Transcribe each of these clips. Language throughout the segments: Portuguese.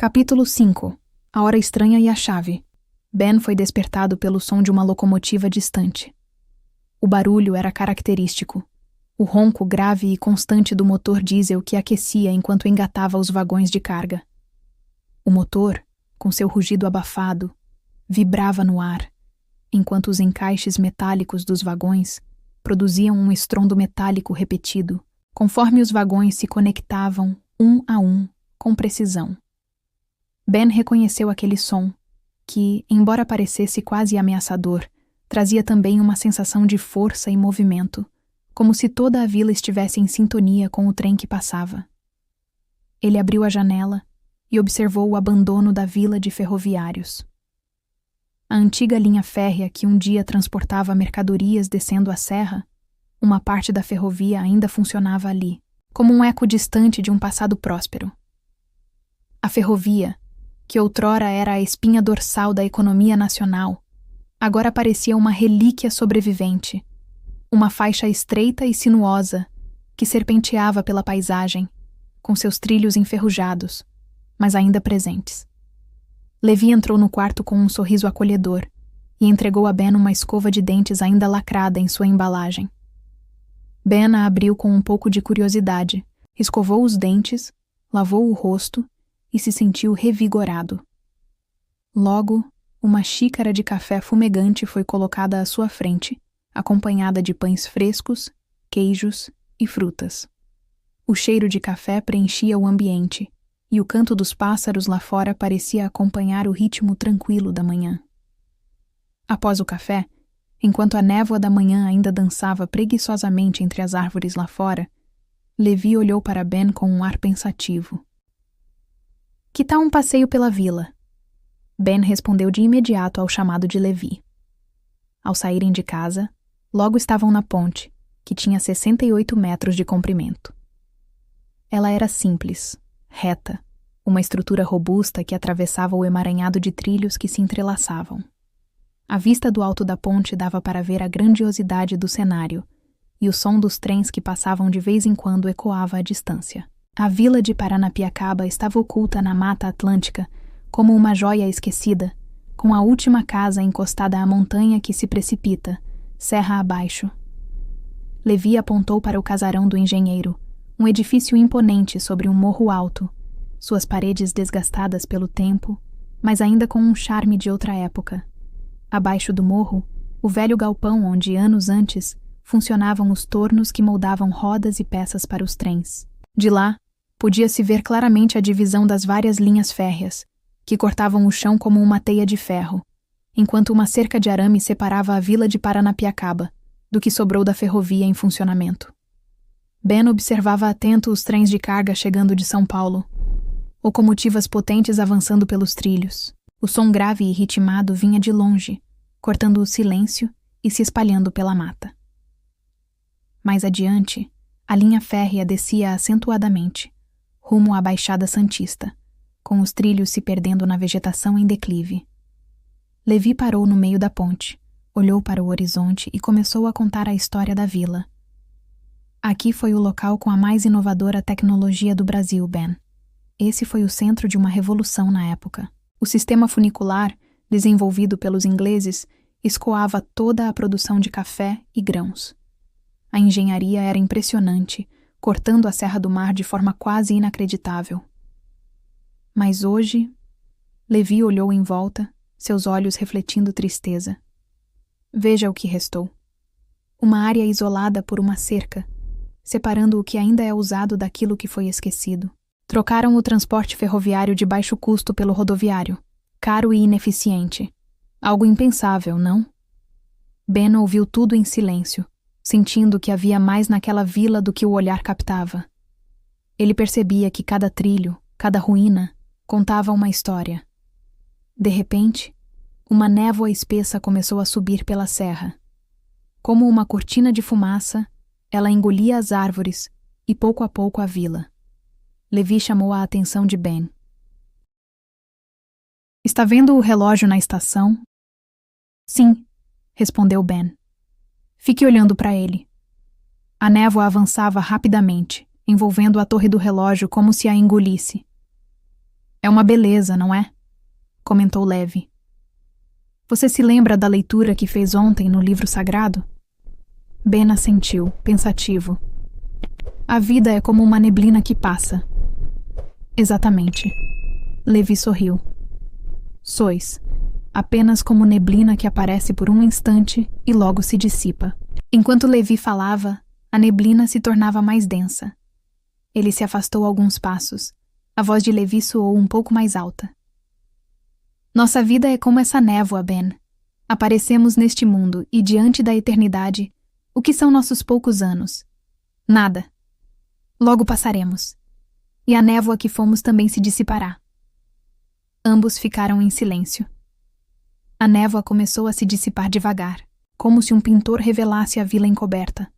Capítulo 5. A Hora Estranha e a Chave. Ben foi despertado pelo som de uma locomotiva distante. O barulho era característico. O ronco grave e constante do motor diesel que aquecia enquanto engatava os vagões de carga. O motor, com seu rugido abafado, vibrava no ar, enquanto os encaixes metálicos dos vagões produziam um estrondo metálico repetido, conforme os vagões se conectavam um a um com precisão. Ben reconheceu aquele som, que, embora parecesse quase ameaçador, trazia também uma sensação de força e movimento, como se toda a vila estivesse em sintonia com o trem que passava. Ele abriu a janela e observou o abandono da vila de ferroviários. A antiga linha férrea que um dia transportava mercadorias descendo a serra, uma parte da ferrovia ainda funcionava ali, como um eco distante de um passado próspero. A ferrovia, que outrora era a espinha dorsal da economia nacional, agora parecia uma relíquia sobrevivente, uma faixa estreita e sinuosa que serpenteava pela paisagem, com seus trilhos enferrujados, mas ainda presentes. Levi entrou no quarto com um sorriso acolhedor e entregou a Ben uma escova de dentes ainda lacrada em sua embalagem. Ben a abriu com um pouco de curiosidade, escovou os dentes, lavou o rosto e se sentiu revigorado. Logo, uma xícara de café fumegante foi colocada à sua frente, acompanhada de pães frescos, queijos e frutas. O cheiro de café preenchia o ambiente, e o canto dos pássaros lá fora parecia acompanhar o ritmo tranquilo da manhã. Após o café, enquanto a névoa da manhã ainda dançava preguiçosamente entre as árvores lá fora, Levi olhou para Ben com um ar pensativo. "Que tal um passeio pela vila?" Ben respondeu de imediato ao chamado de Levi. Ao saírem de casa, logo estavam na ponte, que tinha 68 metros de comprimento. Ela era simples, reta, uma estrutura robusta que atravessava o emaranhado de trilhos que se entrelaçavam. A vista do alto da ponte dava para ver a grandiosidade do cenário, e o som dos trens que passavam de vez em quando ecoava à distância. A vila de Paranapiacaba estava oculta na Mata Atlântica como uma joia esquecida, com a última casa encostada à montanha que se precipita, serra abaixo. Levi apontou para o casarão do engenheiro, um edifício imponente sobre um morro alto, suas paredes desgastadas pelo tempo, mas ainda com um charme de outra época. Abaixo do morro, o velho galpão onde, anos antes, funcionavam os tornos que moldavam rodas e peças para os trens. De lá, podia-se ver claramente a divisão das várias linhas férreas, que cortavam o chão como uma teia de ferro, enquanto uma cerca de arame separava a vila de Paranapiacaba do que sobrou da ferrovia em funcionamento. Ben observava atento os trens de carga chegando de São Paulo, locomotivas potentes avançando pelos trilhos. O som grave e ritmado vinha de longe, cortando o silêncio e se espalhando pela mata. Mais adiante, a linha férrea descia acentuadamente, rumo à Baixada Santista, com os trilhos se perdendo na vegetação em declive. Levi parou no meio da ponte, olhou para o horizonte e começou a contar a história da vila. "Aqui foi o local com a mais inovadora tecnologia do Brasil, Ben. Esse foi o centro de uma revolução na época. O sistema funicular, desenvolvido pelos ingleses, escoava toda a produção de café e grãos. A engenharia era impressionante, cortando a Serra do Mar de forma quase inacreditável. Mas hoje..." Levi olhou em volta, seus olhos refletindo tristeza. "Veja o que restou. Uma área isolada por uma cerca, separando o que ainda é usado daquilo que foi esquecido. Trocaram o transporte ferroviário de baixo custo pelo rodoviário, caro e ineficiente. Algo impensável, não?" Ben ouviu tudo em silêncio, sentindo que havia mais naquela vila do que o olhar captava. Ele percebia que cada trilho, cada ruína, contava uma história. De repente, uma névoa espessa começou a subir pela serra. Como uma cortina de fumaça, ela engolia as árvores e pouco a pouco a vila. Levi chamou a atenção de Ben. "Está vendo o relógio na estação?" "Sim", respondeu Ben. "Fique olhando para ele." A névoa avançava rapidamente, envolvendo a torre do relógio como se a engolisse. É uma beleza, não é? Comentou Levi. Você se lembra da leitura que fez ontem no livro sagrado? Ben assentiu, pensativo. A vida é como uma neblina que passa. Exatamente. Levi sorriu. Sois, apenas como neblina que aparece por um instante e logo se dissipa. Enquanto Levi falava, a neblina se tornava mais densa. Ele se afastou alguns passos. A voz de Levi soou um pouco mais alta. Nossa vida é como essa névoa, Ben. Aparecemos neste mundo e diante da eternidade, o que são nossos poucos anos? Nada. Logo passaremos. E a névoa que fomos também se dissipará. Ambos ficaram em silêncio. A névoa começou a se dissipar devagar, como se um pintor revelasse a vila encoberta.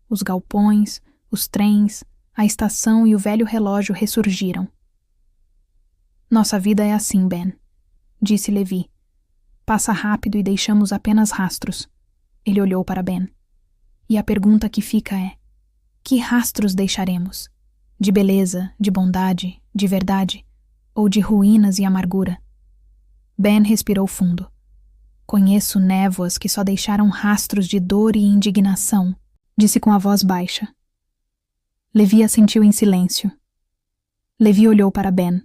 Os galpões, os trens, a estação e o velho relógio ressurgiram. Nossa vida é assim, Ben, disse Levi. Passa rápido e deixamos apenas rastros. Ele olhou para Ben. E a pergunta que fica é: que rastros deixaremos? De beleza, de bondade, de verdade, ou de ruínas e amargura? Ben respirou fundo. Conheço névoas que só deixaram rastros de dor e indignação, disse com a voz baixa. Levi assentiu em silêncio. Levi olhou para Ben.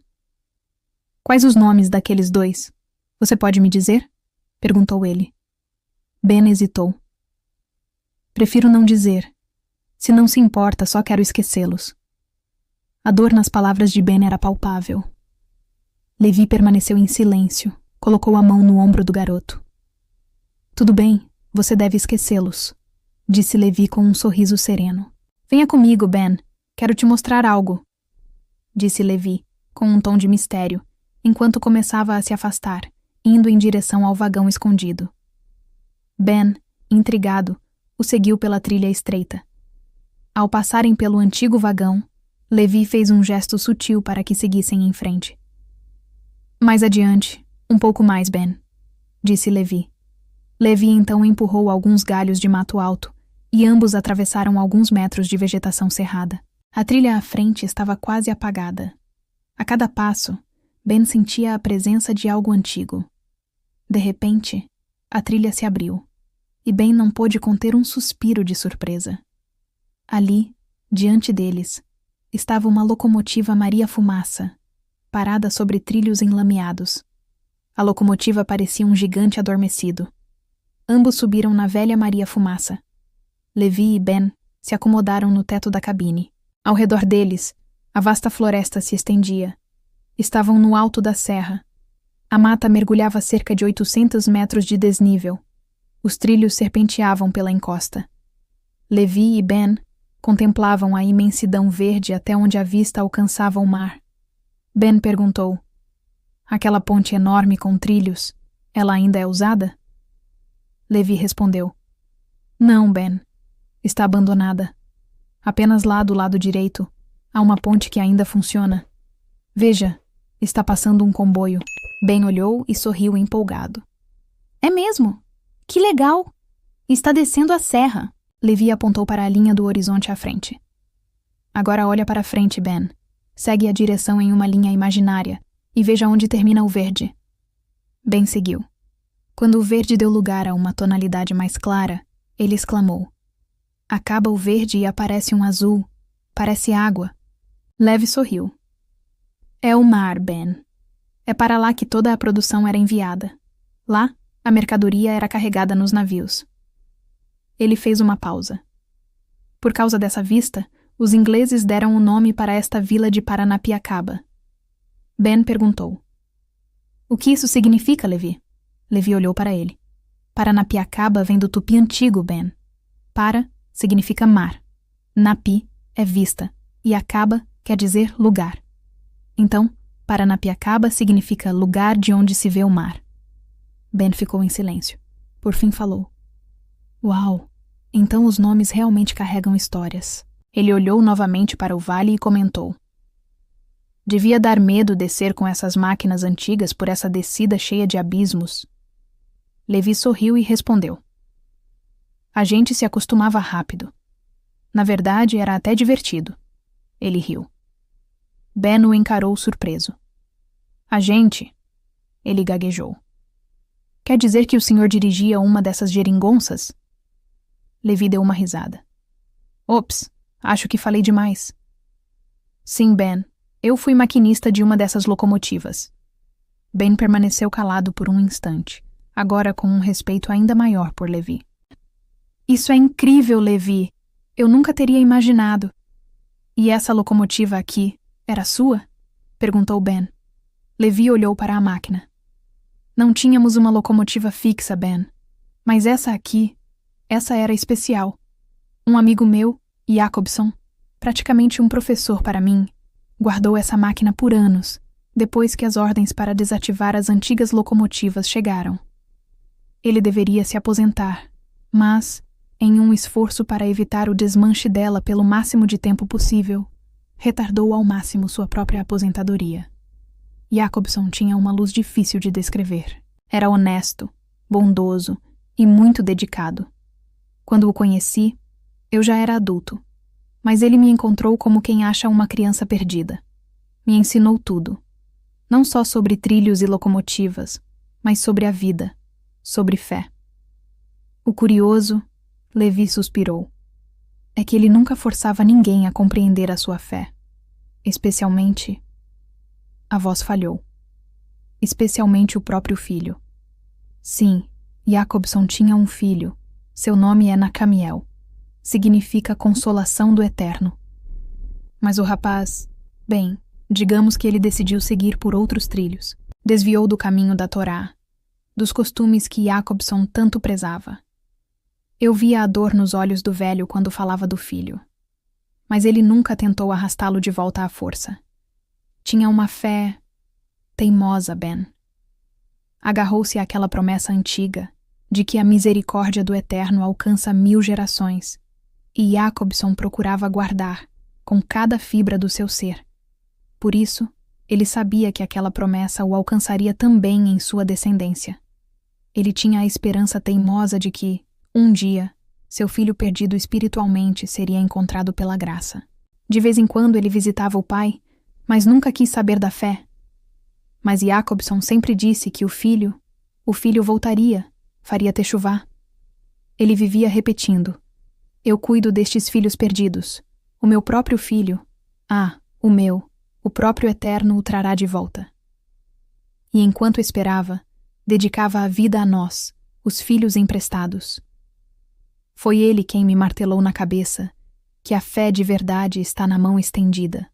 Quais os nomes daqueles dois? Você pode me dizer? Perguntou ele. Ben hesitou. Prefiro não dizer. Se não se importa, só quero esquecê-los. A dor nas palavras de Ben era palpável. Levi permaneceu em silêncio, colocou a mão no ombro do garoto. Tudo bem, você deve esquecê-los, disse Levi com um sorriso sereno. Venha comigo, Ben, quero te mostrar algo, disse Levi, com um tom de mistério, enquanto começava a se afastar, indo em direção ao vagão escondido. Ben, intrigado, o seguiu pela trilha estreita. Ao passarem pelo antigo vagão, Levi fez um gesto sutil para que seguissem em frente. Mais adiante, um pouco mais, Ben, disse Levi. Levi então empurrou alguns galhos de mato alto, e ambos atravessaram alguns metros de vegetação cerrada. A trilha à frente estava quase apagada. A cada passo, Ben sentia a presença de algo antigo. De repente, a trilha se abriu, e Ben não pôde conter um suspiro de surpresa. Ali, diante deles, estava uma locomotiva Maria Fumaça, parada sobre trilhos enlameados. A locomotiva parecia um gigante adormecido. Ambos subiram na velha Maria Fumaça. Levi e Ben se acomodaram no teto da cabine. Ao redor deles, a vasta floresta se estendia. Estavam no alto da serra. A mata mergulhava cerca de 800 metros de desnível. Os trilhos serpenteavam pela encosta. Levi e Ben contemplavam a imensidão verde até onde a vista alcançava o mar. Ben perguntou: aquela ponte enorme com trilhos, ela ainda é usada? Levi respondeu: não, Ben. Está abandonada. Apenas lá do lado direito, há uma ponte que ainda funciona. Veja, está passando um comboio. Ben olhou e sorriu empolgado. É mesmo? Que legal! Está descendo a serra. Levi apontou para a linha do horizonte à frente. Agora olha para frente, Ben. Segue a direção em uma linha imaginária e veja onde termina o verde. Ben seguiu. Quando o verde deu lugar a uma tonalidade mais clara, ele exclamou: acaba o verde e aparece um azul. Parece água. Levi sorriu. É o mar, Ben. É para lá que toda a produção era enviada. Lá, a mercadoria era carregada nos navios. Ele fez uma pausa. Por causa dessa vista, os ingleses deram o nome para esta vila de Paranapiacaba. Ben perguntou: o que isso significa, Levi? Levi olhou para ele. Paranapiacaba vem do tupi antigo, Ben. Para significa mar. Napi é vista. E acaba quer dizer lugar. Então, Paranapiacaba significa lugar de onde se vê o mar. Ben ficou em silêncio. Por fim falou: uau, então os nomes realmente carregam histórias. Ele olhou novamente para o vale e comentou: devia dar medo descer com essas máquinas antigas por essa descida cheia de abismos. Levi sorriu e respondeu: a gente se acostumava rápido. Na verdade, era até divertido. Ele riu. Ben o encarou surpreso. A gente, ele gaguejou. Quer dizer que o senhor dirigia uma dessas geringonças? Levi deu uma risada. Ops, acho que falei demais. Sim, Ben, eu fui maquinista de uma dessas locomotivas. Ben permaneceu calado por um instante, agora com um respeito ainda maior por Levi. Isso é incrível, Levi. Eu nunca teria imaginado. E essa locomotiva aqui era sua? Perguntou Ben. Levi olhou para a máquina. Não tínhamos uma locomotiva fixa, Ben. Mas essa aqui, essa era especial. Um amigo meu, Jacobson, praticamente um professor para mim, guardou essa máquina por anos, depois que as ordens para desativar as antigas locomotivas chegaram. Ele deveria se aposentar, mas, em um esforço para evitar o desmanche dela pelo máximo de tempo possível, retardou ao máximo sua própria aposentadoria. Jacobson tinha uma luz difícil de descrever. Era honesto, bondoso e muito dedicado. Quando o conheci, eu já era adulto, mas ele me encontrou como quem acha uma criança perdida. Me ensinou tudo, não só sobre trilhos e locomotivas, mas sobre a vida, sobre fé. O curioso, Levi suspirou, é que ele nunca forçava ninguém a compreender a sua fé, especialmente... A voz falhou. Especialmente o próprio filho. Sim, Jacobson tinha um filho. Seu nome é Nakamiel. Significa consolação do Eterno. Mas o rapaz, bem, digamos que ele decidiu seguir por outros trilhos. Desviou do caminho da Torá, dos costumes que Jacobson tanto prezava. Eu via a dor nos olhos do velho quando falava do filho. Mas ele nunca tentou arrastá-lo de volta à força. Tinha uma fé teimosa, Ben. Agarrou-se àquela promessa antiga de que a misericórdia do Eterno alcança 1000 gerações, e Jacobson procurava guardar, com cada fibra do seu ser. Por isso, ele sabia que aquela promessa o alcançaria também em sua descendência. Ele tinha a esperança teimosa de que, um dia, seu filho perdido espiritualmente seria encontrado pela graça. De vez em quando ele visitava o pai, mas nunca quis saber da fé. Mas Jacobson sempre disse que o filho voltaria, faria techuvá. Ele vivia repetindo, eu cuido destes filhos perdidos. O meu próprio filho, o próprio Eterno o trará de volta. E enquanto esperava, dedicava a vida a nós, os filhos emprestados. Foi ele quem me martelou na cabeça que a fé de verdade está na mão estendida,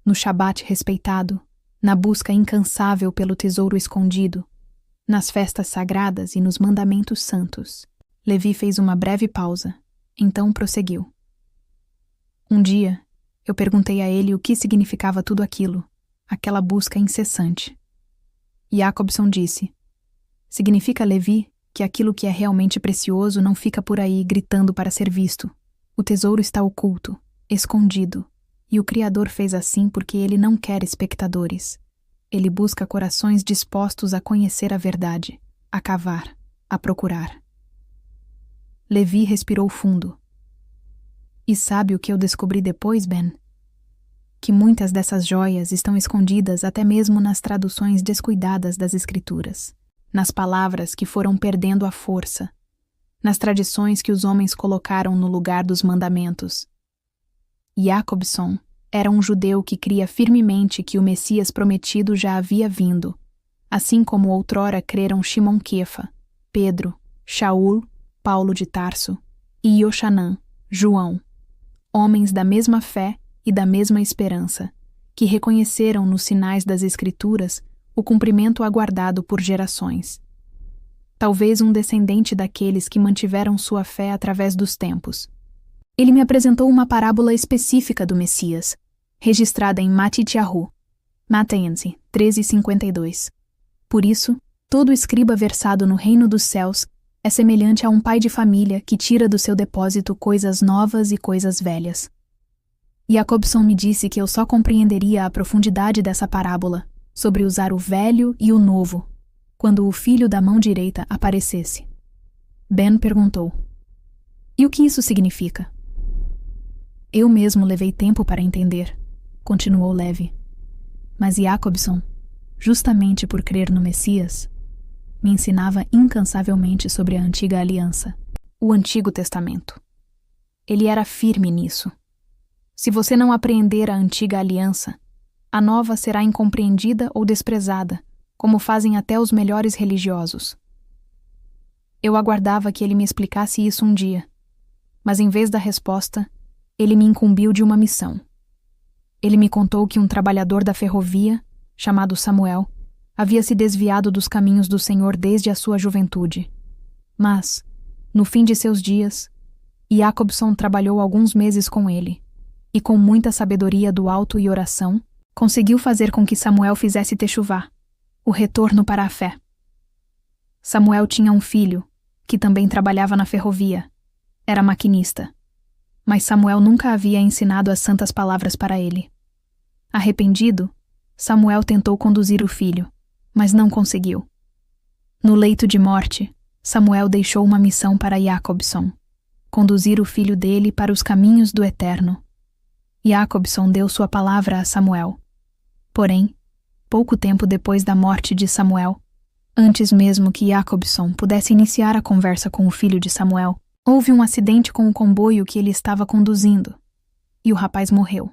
no Shabat respeitado, na busca incansável pelo tesouro escondido, nas festas sagradas e nos mandamentos santos. Levi fez uma breve pausa, então prosseguiu. Um dia, eu perguntei a ele o que significava tudo aquilo, aquela busca incessante. Jacobson disse, significa, Levi, que aquilo que é realmente precioso não fica por aí gritando para ser visto. O tesouro está oculto, escondido, e o Criador fez assim porque ele não quer espectadores. Ele busca corações dispostos a conhecer a verdade, a cavar, a procurar. Levi respirou fundo. E sabe o que eu descobri depois, Ben? Que muitas dessas joias estão escondidas até mesmo nas traduções descuidadas das Escrituras, nas palavras que foram perdendo a força, nas tradições que os homens colocaram no lugar dos mandamentos. Jacobson era um judeu que cria firmemente que o Messias prometido já havia vindo, assim como outrora creram Shimon Kefa, Pedro, Shaul, Paulo de Tarso e Yochanan, João, homens da mesma fé e da mesma esperança, que reconheceram nos sinais das Escrituras o cumprimento aguardado por gerações. Talvez um descendente daqueles que mantiveram sua fé através dos tempos. Ele me apresentou uma parábola específica do Messias, registrada em Matityahu, Mattense 13:52. Por isso, todo escriba versado no reino dos céus é semelhante a um pai de família que tira do seu depósito coisas novas e coisas velhas. Jacobson me disse que eu só compreenderia a profundidade dessa parábola sobre usar o velho e o novo, quando o filho da mão direita aparecesse. Ben perguntou, e o que isso significa? Eu mesmo levei tempo para entender, continuou Levi. Mas Jacobson, justamente por crer no Messias, me ensinava incansavelmente sobre a antiga aliança, o Antigo Testamento. Ele era firme nisso. Se você não apreender a antiga aliança, a nova será incompreendida ou desprezada, como fazem até os melhores religiosos. Eu aguardava que ele me explicasse isso um dia, mas em vez da resposta, ele me incumbiu de uma missão. Ele me contou que um trabalhador da ferrovia, chamado Samuel, havia se desviado dos caminhos do Senhor desde a sua juventude. Mas, no fim de seus dias, Jacobson trabalhou alguns meses com ele, e com muita sabedoria do alto e oração, conseguiu fazer com que Samuel fizesse techuvá, o retorno para a fé. Samuel tinha um filho, que também trabalhava na ferrovia. Era maquinista. Mas Samuel nunca havia ensinado as santas palavras para ele. Arrependido, Samuel tentou conduzir o filho, mas não conseguiu. No leito de morte, Samuel deixou uma missão para Jacobson: conduzir o filho dele para os caminhos do Eterno. Jacobson deu sua palavra a Samuel. Porém, pouco tempo depois da morte de Samuel, antes mesmo que Jacobson pudesse iniciar a conversa com o filho de Samuel, houve um acidente com o comboio que ele estava conduzindo, e o rapaz morreu.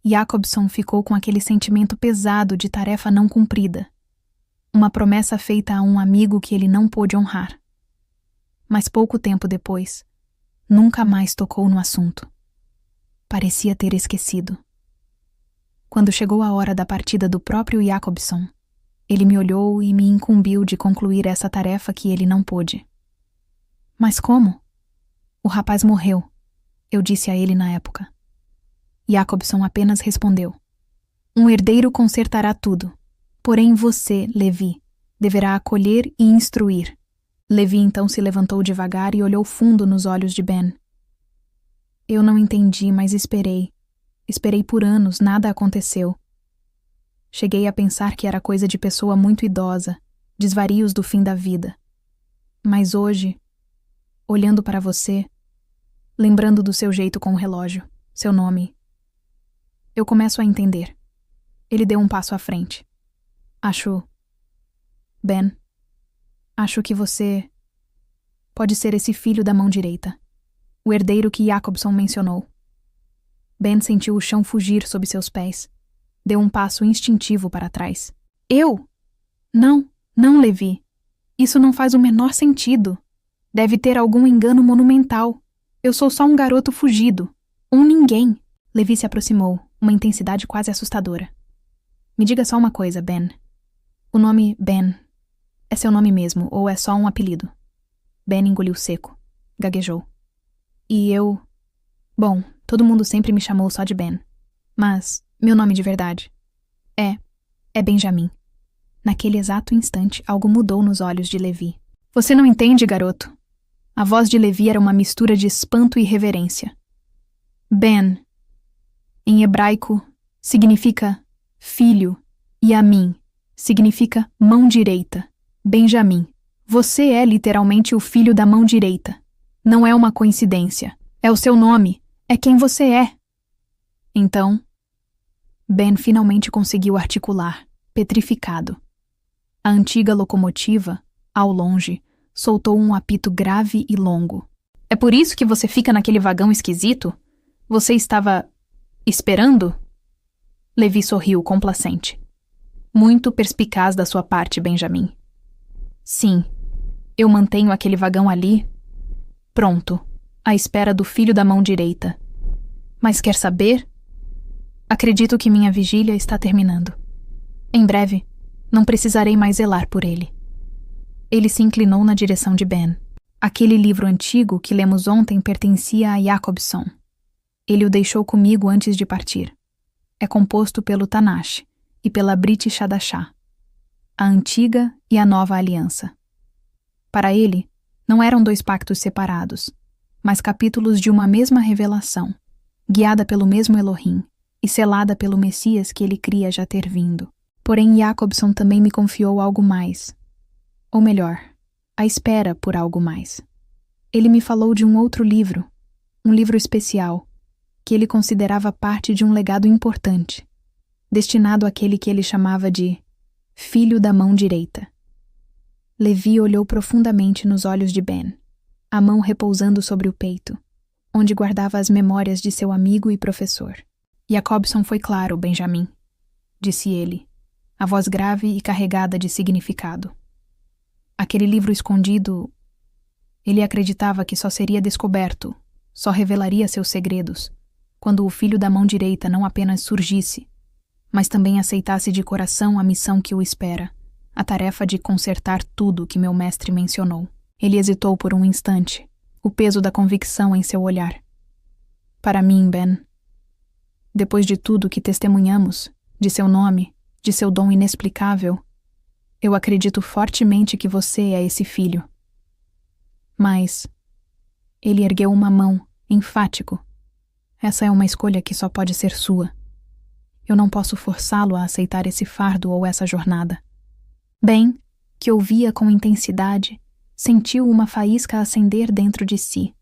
Jacobson ficou com aquele sentimento pesado de tarefa não cumprida, uma promessa feita a um amigo que ele não pôde honrar. Mas pouco tempo depois, nunca mais tocou no assunto. Parecia ter esquecido. Quando chegou a hora da partida do próprio Jacobson, ele me olhou e me incumbiu de concluir essa tarefa que ele não pôde. Mas como? O rapaz morreu, eu disse a ele na época. Jacobson apenas respondeu: um herdeiro consertará tudo, porém você, Levi, deverá acolher e instruir. Levi então se levantou devagar e olhou fundo nos olhos de Ben. Eu não entendi, mas esperei. Esperei por anos, nada aconteceu. Cheguei a pensar que era coisa de pessoa muito idosa, desvarios do fim da vida. Mas hoje, olhando para você, lembrando do seu jeito com o relógio, seu nome, eu começo a entender. Ele deu um passo à frente. Ben, acho que você pode ser esse filho da mão direita, o herdeiro que Jacobson mencionou. Ben sentiu o chão fugir sob seus pés. Deu um passo instintivo para trás. Eu? Não, Levi. Isso não faz o menor sentido. Deve ter algum engano monumental. Eu sou só um garoto fugido. Um ninguém. Levi se aproximou, uma intensidade quase assustadora. Me diga só uma coisa, Ben. O nome Ben é seu nome mesmo, ou é só um apelido? Ben engoliu seco. Gaguejou. E eu... Bom, todo mundo sempre me chamou só de Ben. Mas meu nome de verdade é Benjamin. Naquele exato instante, algo mudou nos olhos de Levi. Você não entende, garoto? A voz de Levi era uma mistura de espanto e reverência. Ben, em hebraico, significa filho, e Amin significa mão direita. Benjamin, você é literalmente o filho da mão direita. Não é uma coincidência. É o seu nome. É quem você é. Então, Ben finalmente conseguiu articular, petrificado. A antiga locomotiva, ao longe, soltou um apito grave e longo. É por isso que você fica naquele vagão esquisito? Você estava... esperando? Levi sorriu complacente. Muito perspicaz da sua parte, Benjamin. Sim, eu mantenho aquele vagão ali, pronto, à espera do filho da mão direita. Mas quer saber? Acredito que minha vigília está terminando. Em breve, não precisarei mais zelar por ele. Ele se inclinou na direção de Ben. Aquele livro antigo que lemos ontem pertencia a Jacobson. Ele o deixou comigo antes de partir. É composto pelo Tanash e pela Brit Chadashah, a antiga e a nova aliança. Para ele, não eram dois pactos separados, mas capítulos de uma mesma revelação, guiada pelo mesmo Elohim e selada pelo Messias que ele cria já ter vindo. Porém, Jacobson também me confiou algo mais. Ou melhor, a espera por algo mais. Ele me falou de um outro livro, um livro especial, que ele considerava parte de um legado importante, destinado àquele que ele chamava de Filho da mão direita. Levi olhou profundamente nos olhos de Ben, a mão repousando sobre o peito, onde guardava as memórias de seu amigo e professor. Jacobson foi claro, Benjamin, disse ele, a voz grave e carregada de significado. Aquele livro escondido, ele acreditava que só seria descoberto, só revelaria seus segredos, quando o filho da mão direita não apenas surgisse, mas também aceitasse de coração a missão que o espera, a tarefa de consertar tudo que meu mestre mencionou. Ele hesitou por um instante, o peso da convicção em seu olhar. Para mim, Ben, depois de tudo que testemunhamos, de seu nome, de seu dom inexplicável, eu acredito fortemente que você é esse filho. Mas ele ergueu uma mão, enfático. Essa é uma escolha que só pode ser sua. Eu não posso forçá-lo a aceitar esse fardo ou essa jornada. Ben, que ouvia com intensidade, sentiu uma faísca acender dentro de si,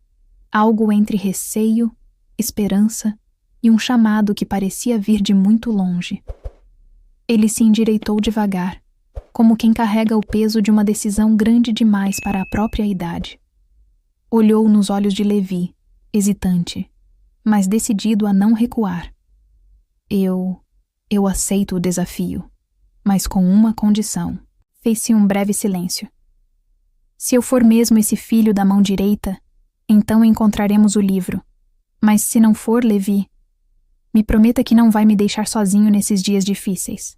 algo entre receio, esperança e um chamado que parecia vir de muito longe. Ele se endireitou devagar, como quem carrega o peso de uma decisão grande demais para a própria idade. Olhou nos olhos de Levi, hesitante, mas decidido a não recuar. Eu aceito o desafio, mas com uma condição. Fez-se um breve silêncio. Se eu for mesmo esse filho da mão direita, então encontraremos o livro. Mas se não for, Levi, me prometa que não vai me deixar sozinho nesses dias difíceis.